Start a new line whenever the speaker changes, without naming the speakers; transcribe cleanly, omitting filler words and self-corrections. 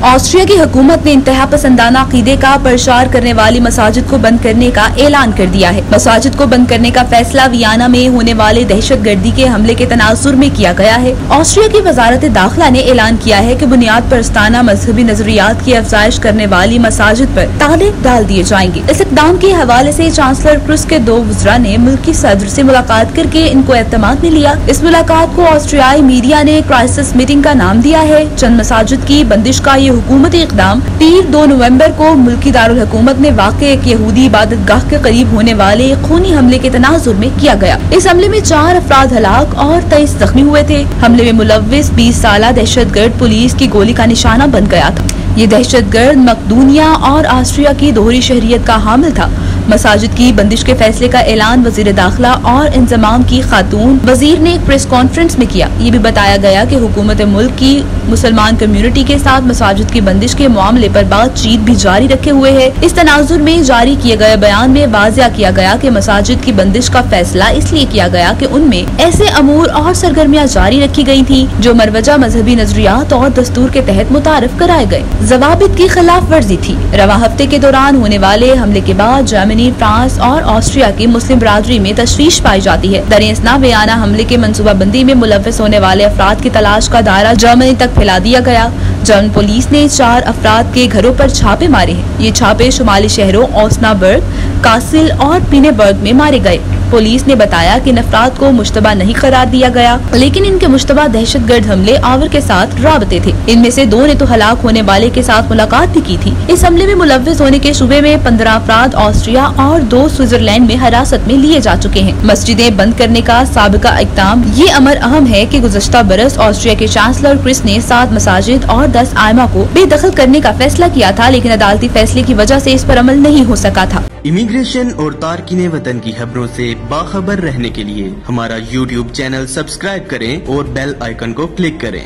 Austria की हुकूमत ने इंतहा पसंदाना अकीदे का प्रचार करने वाली मसाजिद को बंद करने का ऐलान कर दिया है। मसाजिद को बंद करने का फैसला वियना में होने वाले दहशतगर्दी के हमले के तनाजुर में किया गया है। ऑस्ट्रिया की वजारत दाखिला ने ऐलान किया है कि बुनियाद परस्ताना मजहबी नजरियात की अफजाइश करने वाली मसाजिद पर ताले डाल दिए जाएंगे। इस इक़दाम के हवाले से चांसलर क्रुस के 2 वज़रा ने मुल्की सदर से मुलाकात करके इनको एतमाद में लिया। इस मुलाकात को ऑस्ट्रियाई मीडिया ने क्राइसिस मीटिंग का नाम दिया है। चंद मसाजिद की बंदिश का ये हुकूमती इक़दाम पीर 2 नवंबर को मुल्की दारुल हुकूमत में वाक़े एक यहूदी इबादत गाह के करीब होने वाले खूनी हमले के तनाजुर में किया गया। इस हमले में 4 अफराद हलाक और 23 जख्मी हुए थे। हमले में मुलव्विस 20 साला दहशतगर्द पुलिस की गोली का निशाना बन गया था। ये दहशतगर्द मकदूनिया और ऑस्ट्रिया की दोहरी शहरियत का हामिल था। मसाजिद की बंदिश के फैसले का ऐलान वजीर दाखिला और इंतजाम की खातून वजीर ने एक प्रेस कॉन्फ्रेंस में किया। ये भी बताया गया कि हुकूमत मुल्क की मुसलमान कम्युनिटी के साथ मसाजिद की बंदिश के मामले पर बातचीत भी जारी रखे हुए है। इस तनाजुर में जारी किए गए बयान में वाज़िया किया गया कि मसाजिद की बंदिश का फैसला इसलिए किया गया कि उनमें ऐसे अमूर और सरगर्मियाँ जारी रखी गई थी जो मरवजा मजहबी नजरियात और दस्तूर के तहत मुतारफ कराए गए ज़वाबित की खिलाफ वर्जी थी। रवा हफ्ते के दौरान होने वाले हमले के बाद जर्मनी, फ्रांस और ऑस्ट्रिया की मुस्लिम बरादरी में तशवीश पाई जाती है। दरियासना वियना हमले के मंसूबाबंदी में मुलव्विस होने वाले अफराद की तलाश का दायरा जर्मनी तक फैला दिया गया। जर्मन पुलिस ने 4 अफराद के घरों पर छापे मारे हैं। ये छापे शुमाली शहरों ओस्नाबर्ग, कासिल और पिनेबर्ग में मारे गए। पुलिस ने बताया कि इन अफराद को मुश्तबा नहीं करार दिया गया, लेकिन इनके मुश्तबा दहशतगर्द हमले आवर के साथ राबते थे। इनमें से 2 ने तो हलाक होने वाले के साथ मुलाकात भी की थी। इस हमले में मुलव्विस होने के शुबे में 15 अफराद ऑस्ट्रिया और 2 स्विट्जरलैंड में हिरासत में लिए जा चुके हैं। मस्जिदें बंद करने का साबिका इक़दाम ये अमर अहम है कि गुज़श्ता बरस ऑस्ट्रिया के चांसलर क्रिस ने 7 मसाजिद और 10 आइमा को बेदखल करने का फैसला किया था, लेकिन अदालती फैसले की वजह से इस पर अमल नहीं हो सका था।
इमिग्रेशन और तारकीने वतन की खबरों से बाखबर रहने के लिए हमारा YouTube चैनल सब्सक्राइब करें और बेल आइकन को क्लिक करें।